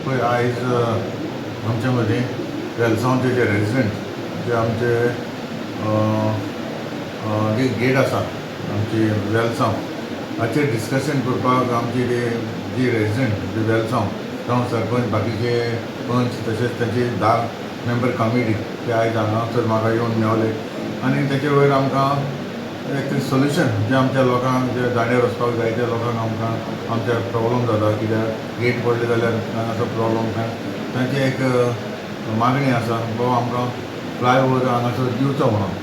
पळय आयज आमचे मदीं वेलसांवचे जे रेजिडेंट जे आमचे जी गेट आसा आमची वेलसांव हाचेर डिस्कशन करपाक आमची जी रेजिडेंट जे वेलसांव जावं सरपंच बाकीचे पंच तशेंच तांची 10 मेंबर कमिटी ते आयज हांगासर म्हाका येवन मेवले आनी तेचे वयर आमकां एक सोल्युशन जे आमच्या लोकांक जे दांड्यार वचपाक जाय त्या लोकांक आमकां आमचे प्रॉब्लम जाता कित्याक गेट पडले जाल्यार हांगासर प्रॉब्लम तांची एक मागणी आसा बाबा आमकां फ्लायओवर हांगासर दिवचो म्हणून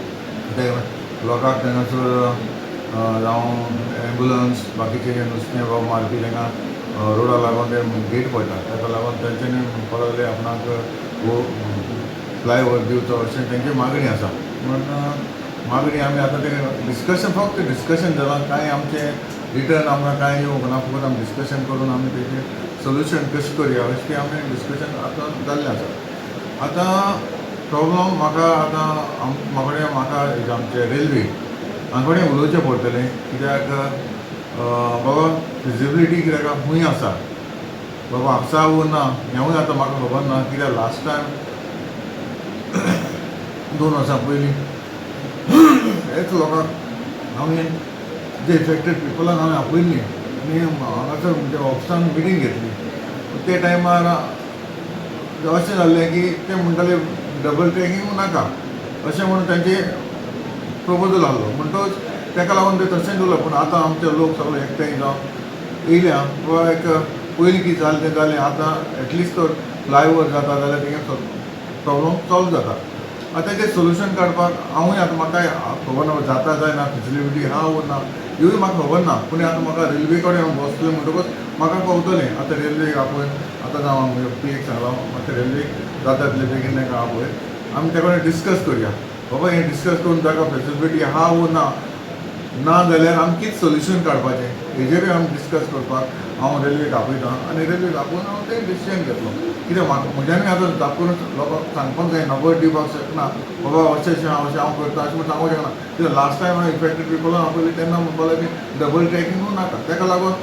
कित्याक लोकांक थंयसर जावं एम्बुलन्स बाकीचे जे नुस्तें वा मारपी तांकां रोडा लागून ते गेट पडटा ताका लागून तेंच्यांनी म्हणपाक लागले आपणाक फ्लायओवर दिवचो अशें तेंची मागणी आसा म्हणून मागणी आमी आतां ते डिस्कशन फक्त डिस्कशन जालां कांय आमचे रिटर्न आमकां कांय येवंक ना फकत आमी डिस्कशन करून आमी तेजें सोल्युशन कशें करया अशें तें आमी डिस्कशन आतां जाल्लें आसा आतां प्रॉब्लम म्हाका आतां म्हाका आमचे रेल्वे हांगा कडेन उलोवचें पडटलें कित्याक बाबा फिजिबिलिटी कित्याक खूंय आसा बाबा म्हापसा ना हेंवूय आतां म्हाका खबर ना कित्याक लास्ट टायम 2 वर्सां पयलीं एक लोकांक हांवें जे इफेक्टेड पिपलांक हांवें आपयल्लीं आनी हांगासर म्हणजे ऑफिसान मिटींग घेतली ते टायमार अशें जाल्लें की ते म्हणटाले डबल ट्रॅकिंग नाका अशें म्हणून तांचे प्रपोजल आहलो म्हणटच ताका लागून ते तशेंच उरलें पूण आतां आमचे लोक सगळे एकठांय जावन येयल्या वा एक पयलीं कितें जालें तें जालें आतां एटलिस्ट तर फ्लायओवर जाता जाल्यार तेंगे प्रॉब्लम सॉल्व जाता आतां तेजें सोल्युशन काडपाक हांवूय आतां म्हाका खबर ना जाता जायना फेसिलिटी आहा वो ना ह्योय म्हाका खबर ना पूण आतां म्हाका रेल्वे कडेन बसलें म्हणटकच म्हाका कळटलें आतां रेल्वेक आपय आतां जावं पीक सांगलो मातशें रेल्वेक जाता तितले बेगीन ताका आपय आमी ते कडेन डिस्कस करया बाबा हें डिस्कस करून ताका फेसिलिटी आहा वो ना जाल्यार आमी कितें सोल्युशन काडपाचें हेजेरूय आमी डिस्कस करपाक हांव रेल्वेक आपयतां आनी रेल्वेक आपोवन हांव तें डिसिजन घेतलो कित्याक म्हाका म्हज्यानूय आतां दाखोवन लोकांक सांगपाक जाय नगोट दिवपाक शकना बाबा अशें हांव करता अशें म्हण सांगूंक शकना कित्याक लास्ट टायम हांवें इफेक्टेड पिपलांक आपयलें तेन्ना म्हणपाक लागली डबल ट्रॅकिंगूय नाका ताका लागून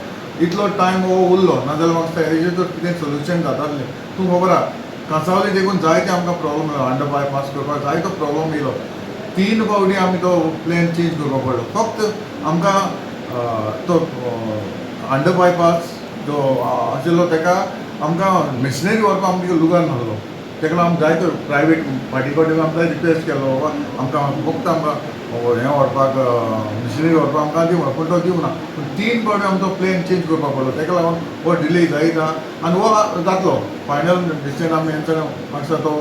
इतलो टायम हो उरलो नाजाल्यार म्हाका हेजेर तर कितें सोल्युशन जातालें तूं खबर आहा कांसावले देखून जायते आमकां प्रॉब्लम येयलो अंडर बायपास करपाक जायतो प्रॉब्लम येयलो 3 फावटी आमी तो प्लॅन चेंज करपाक पडलो फक्त आमकां तो अंडर बायपास जो आशिल्लो ताका आमकां मिशनरी व्हरपाक आमकां लुगार नासलो ताका लागून आमी जायतो प्रायवेट पार्टी कडेन आमकां रिक्वेस्ट केलो बाबा आमकां फक्त आमकां हें व्हरपाक मिशनरी व्हरपाक आमकां दिवं पूण तो दिवं ना पूण 3 फावटी आमचो प्लॅन चेंज करपाक पडलो ताका लागून हो डिले जायता आनी हो जातलो फायनल डिसिजन आमी हेंचो मातसो तो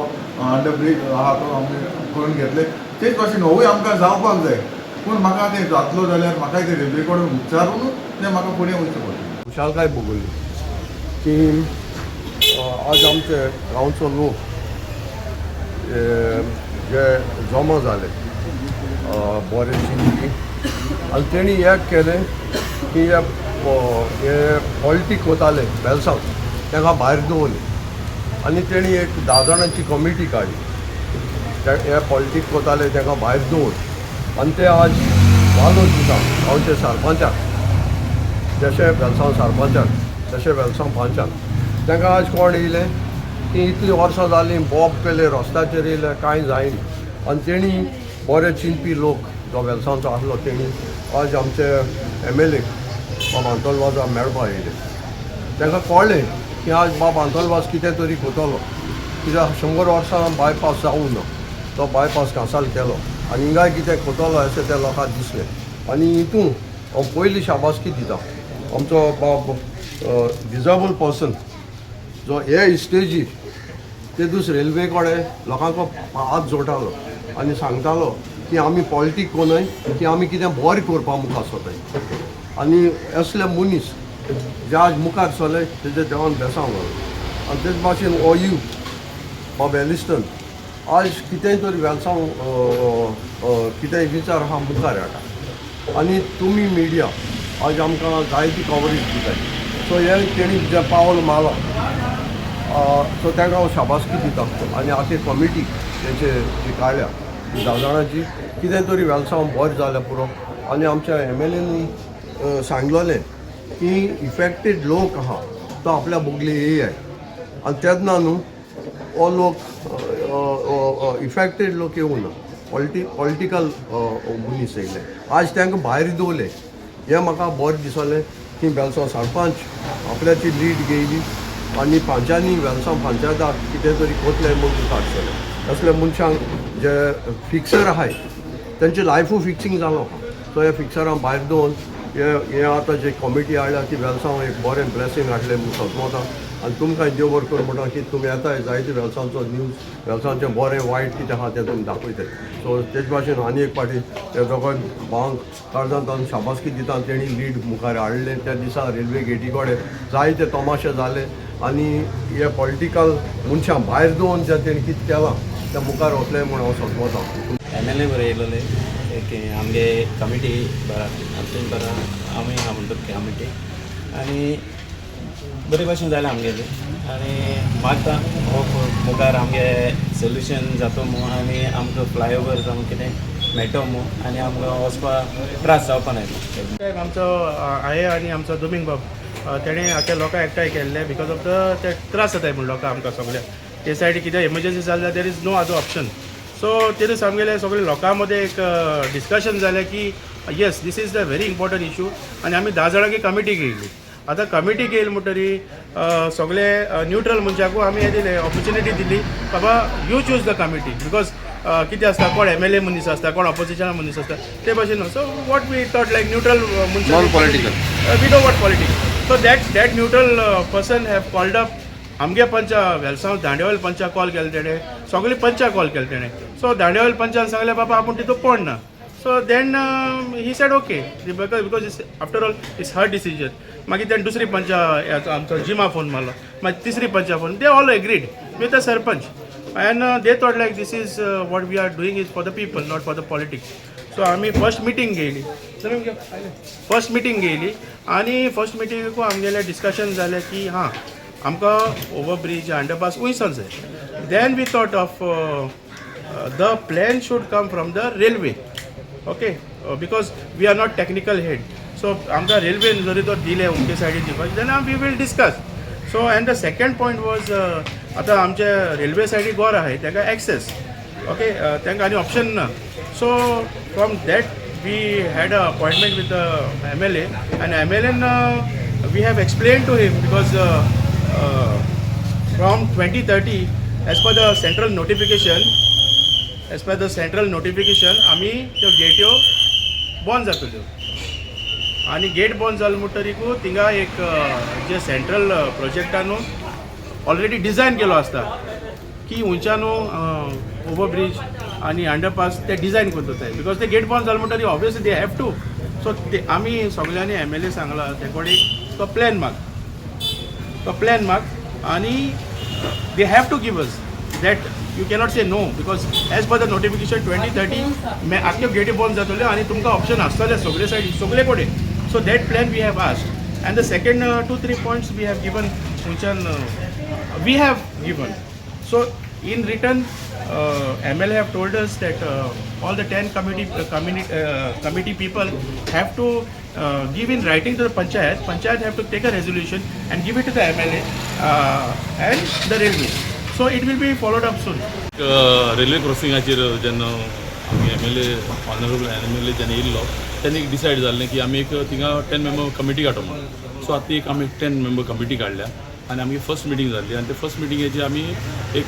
अंडर ब्रीज आहा तो आमी करून घेतले तेच भाशेन होवूय आमकां जावपाक जाय पूण म्हाका तें जातलो जाल्यार म्हाका ते रेल्वे कडेन विचारून तें म्हाका फुडें वयचें पडटलें खुशालकाय भोगली की आज आमचे गांवचो लोक जे जमा जाले बरे चिंतली आनी तेणी एक केलें की हे पॉलिटीक वताले वेलसांव ताका भायर दवरलें आनी तेणी एक 10 जाणांची कमिटी काडली हे पॉलिटीक वताले ताका भायर दवर आनी ते आज वालो दिता गांवचे सरपंचाक जशे वेलसांव सरपंचाक तशें वेलसांव पंचाक तांकां आज कोण येयलें की इतलीं वर्सां जालीं बॉब केले रस्त्याचेर येयले कांय जायना आनी तेणी बरे चिंतपी लोक जो वेलसांवचो आसलो तेणी आज आमचे MLA बाब आंतोलवाजा मेळपाक येयले तांकां कळ्ळें की आज बाब आंतोलवाज कितें तरी करतलो कित्याक 100 वर्सां बायपास जावूं ना तो बायपास कॅन्सल केलो आनी हिंगाय कितें करतलो अशें त्या लोकांक दिसलें आनी हितून हांव पयली शाबासकी दिता आमचो बाब डिजेबल पर्सन जो हे स्टेजीर ते दीस रेल्वे कडेन लोकांक हात जोडटालो आनी सांगतालो की आमी पॉलिटीक कोनय की आमी कितें बरें करपा मुखार सोदताय आनी असले मनीस जे आज मुखार चले तेजे देवान बेसांव घालो आनी तेच भाशेन हो यू बाब एलिस्टन आज कितेंय तरी वेलसांव कितेंय विचार आहा मुखार हाडटा आनी तुमी मिडिया आज आमकां जायती कवरेज दिताय सो हे तेणी जे पावल मारलो सो ताका हांव शाबासकी दिता आनी आखे कमिटी तेचे जी काडल्या 10 जाणांची कितें तरी वेलसांव बरें जालें पुरो आनी आमच्या MLAनी सांगलोलें की इफेक्टेड लोक आहा तो आपल्या बोगले येयाय आनी तेन्ना न्हू हो लोक इफेक्टेड लोक येवंक ना पॉलिटिकल मनीस येयले आज तांकां भायर दवरले हें म्हाका बरें दिसलें की बेलसांव सरपंच आपल्याची लीड घेयली आनी पंचांनी वेलसांव पंचायताक कितें तरी कोतलें म्हणून काडटले असल्या मनशांक जे फिक्सर आहाय तेंचे लायफू फिक्सिंग जालो सो ह्या फिक्सरांक भायर दवरून हे आतां जे कमिटी हाडल्या ती वेलसांव एक बरें ब्लेसींग हाडलें म्हणून सोंसमोता आनी तुमकां देव बरें कर म्हणटा की तुमी येताय जायते वेलसांवचो न्यूज वेलसांवचें बरें वायट कितें आहा तें तुमी दाखयताय सो तेच भाशेन आनी एक फावटी ते दोगांय भावांक काळजांत शाबासकी दिता तेणी लीड मुखार हाडलें त्या दिसा रेल्वे गेटी कडेन जायते तमाशे जाले आनी हे पॉलिटिकल मनशां भायर दवरून जें तेणी कितें केलां तें मुखार वतलें म्हूण हांव सोंसमोता MLA बरें येयलोले की आमगे कमिटी बरा आमचे बरा आमी आहा म्हणटा कमिटी आनी बरे भाशेन जालें आमगेली आनी मागता हो मुखार आमगे सोल्युशन जाता मू आनी आमकां फ्लायओवर जावं कितें मेळटा मू आनी आमकां वचपाक त्रास जावपा ना आमचो हांवें आनी आमचो दुमिंग बाब तेणें आख्या लोकांक एकठांय केल्ले बिकॉज ऑफ ते त्रास जाताय म्हण लोकांक आमकां सगळ्यांक ते सायडी कितें एमर्जन्सी जाल्यार there is no other option so तेणें आमगेले सगळे लोकां मदें एक डिस्कशन जालें की yes this is the very important issue आनी आमी 10 जाणांची कमिटी घेयली आतां कमिटी घेयल म्हणटरी सगळे न्यूट्रल मनशाकूय आमी हें दिलें ऑपॉर्च्युनिटी दिली बाबा you choose the committee because कितें आसता कोण MLA मनीस आसता कोण ऑपोजिशन मनीस आसता ते भाशेन so what we thought like neutral मनशां non political we don't what politics so that neutral person have called up आमगे पंचा वेलसांव दांडेवाल पंचा कॉल केले तेणें सगळीं पंचा कॉल केले तेणें सो दांडेवाल पंचान सांगलें बाबा आपूण तितून पडना so then he said okay because it's after all it's her decision मागीर तेणें दुसरी पंचा आमचो जिमा फोन मारलो मागीर तिसरी पंचा phone they all agreed with the sarpanch and they thought like this is what we are doing is for the people not for the politics so आमी फर्स्ट मिटींग घेयली फर्स्ट मिटींग घेयली आनी फर्स्ट मिटींगेकूय आमगेलें discussion जालें की हां आमकां overbridge underpass वयसान जाय then we thought of the plan should come from the railway okay because we are not technical head so आमकां रेल्वेन जरी तो दिले उमके सायडीन दिवपाक then we will discuss so and the second point was आतां आमचे रेल्वे सायडीक गोर आहाय ताका एक्सेस ओके तांकां आनी ऑप्शन ना so from that we had a appointment with the MLA आनी MLAन we have explain to him because from 2030 as per the central notification आमी त्यो गेट्यो बंद जातल्यो आनी गेट बंद जाले म्हणटरीकू थिंगा एक जे सेंट्रल प्रोजेक्टान ऑलरेडी डिझायन केलो आसता की हुंयच्यान ओवरब्रीज आनी अंडरपास ते डिझायन करता बिकॉज ते गेट बंद जाले म्हणटरी obviously they have to so ते आमी सगळ्यांनी MLA सांगला ते कडेन तो प्लॅन माग आनी they have to give us that you cannot say no because as per the notification 2030 आख्यो गेटी बंद जातल्यो आनी तुमकां ऑप्शन आसतले सगळे सायडी सगळे कडेन so that plan we have asked and the second 2-3 points we have given थंयच्यान we have given so in return MLA have told us that all the 10 committee people have to give in writing to the panchayat have to take a resolution and give it to the MLA and the railway so it will be followed up soon railway क्रॉसिंगाचेर जेन्ना आमी honourable MLA जेन्ना येयल्लो तेन्ना एक decide जाल्लें की आमी एक थिंगा 10 मेंबर कमिटी काडटो म्हणून सो आतां एक आमी 10 मेंबर कमिटी काडल्या आनी आमची फर्स्ट मिटींग जाल्ली आनी ते फर्स्ट मिटींगेची आमी एक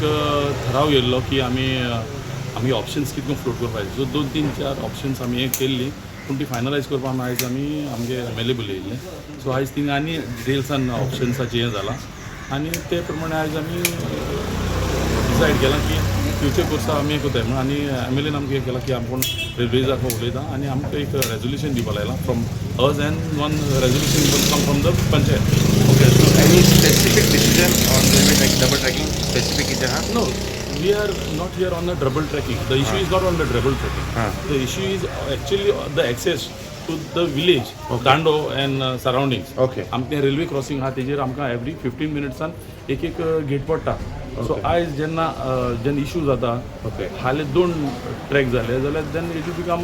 ठराव येयल्लो की आमी ऑप्शन्स कितको फ्लोट करपाक जाय सो 2-3-4 ऑप्शन्स आमी एक केल्ली पूण ती फायनलायज करपाक आयज आमी आमगे MLA उलयल्ले सो आयज थिंगा आनी डिटेल्सान ऑप्शन्साचें हें जालां आनी ते प्रमाणे आयज आमी डिसायड केलां की फ्युचर कोर्सा आमी हें कोताय म्हणून आनी MLAन आमकां हें केलां की आपूण रेल्वेजाक उलयता आनी आमकां एक रेजोल्युशन दिवपा लायलां from us and one resolution will come from the panchayat Okay, so any specific decision on railway track, double tracking, specific is there? No, we are not here on the double tracking. The issue is not on the double tracking. The issue is actually the access to the village, Dando and surroundings. Okay. आमचे railway crossing आहा तेजेर आमकां every 15 मिनिट्सान एक gate पडटा so आयज जेन्ना issue जाता हाले 2 ट्रॅक जाले जाल्यार then it will become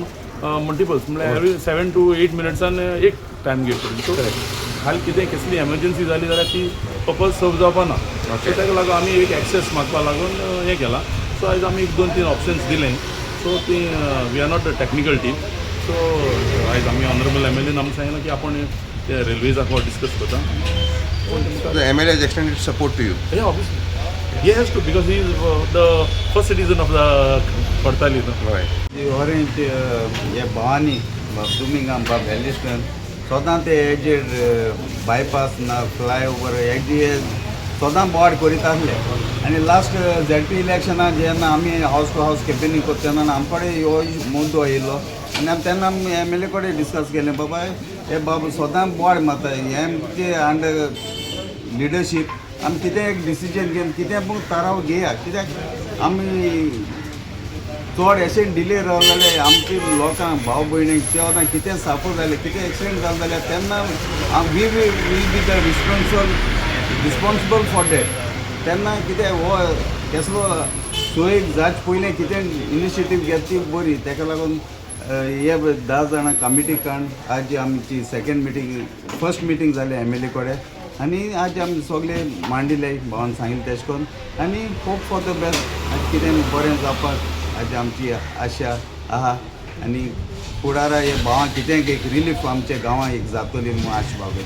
multiples म्हळ्यार एवरी 7 to 8 मिनिट्सान एक टायम गेट पडटा सो खाली कितें कसली एमर्जन्सी जाली जाल्यार ती पर्पज सर्व जावपा ना सो ताका लागून आमी एक एक्सेस मागपा लागून हें केलां सो आयज आमी एक 2-3 ऑप्शन्स दिले सो ती we are not a technical team so आयज आमी ऑनरेबल MLAन आमकां सांगलां की आपण ते रेल्वेजाक डिस्कस करता The MLA has extended support to you. Yeah, obviously. He has to because he is the first citizen of the Padtali. Right. orange ye bhani Birmingham Belliston sodan te एजेड bypass na flyover exit sodan board करीत आसले आनी last ZP इलेक्शनाक जेन्ना आमी हावस to हावस campaigning करता तेन्ना आमचे कडेन हो मुद्दो येयलो आनी आमी तेन्ना MLA कडेन डिस्कस केलें बाबा हे बाबा सोदां बोर्ड मारता हेंचे अंडर लिडरशीप आमी कितें एक डिसिजन घेवन कितें पूण थाराव घेया कित्याक आमी चड अशें डिले रावले जाल्यार आमच्या लोकांक भाव भयणीक तेन्ना कितें साफर जालें कितें एक्सिडेंट जालो जाल्यार तेन्ना we will be the responsible for that तेन्ना कितें हो कसलो सोयीक जाच पयलें कितें इनिशिएटीव घेता ती बरी ताका लागून हे 10 जाणां कमिटी काडून आज आमची सेकेंड मिटींग फर्स्ट मिटींग जालें MLA कडेन आनी आज आमी सगळे मांडिले भावान सांगिल्लें तेशें करून आनी होप फॉर द बेस्ट आज कितें बरें जावपाक आज आमची आशा आहा आनी फुडारा हे भावांक कितें एक रिलीफ आमच्या गांवांक एक जातली म्हूण आश बागयता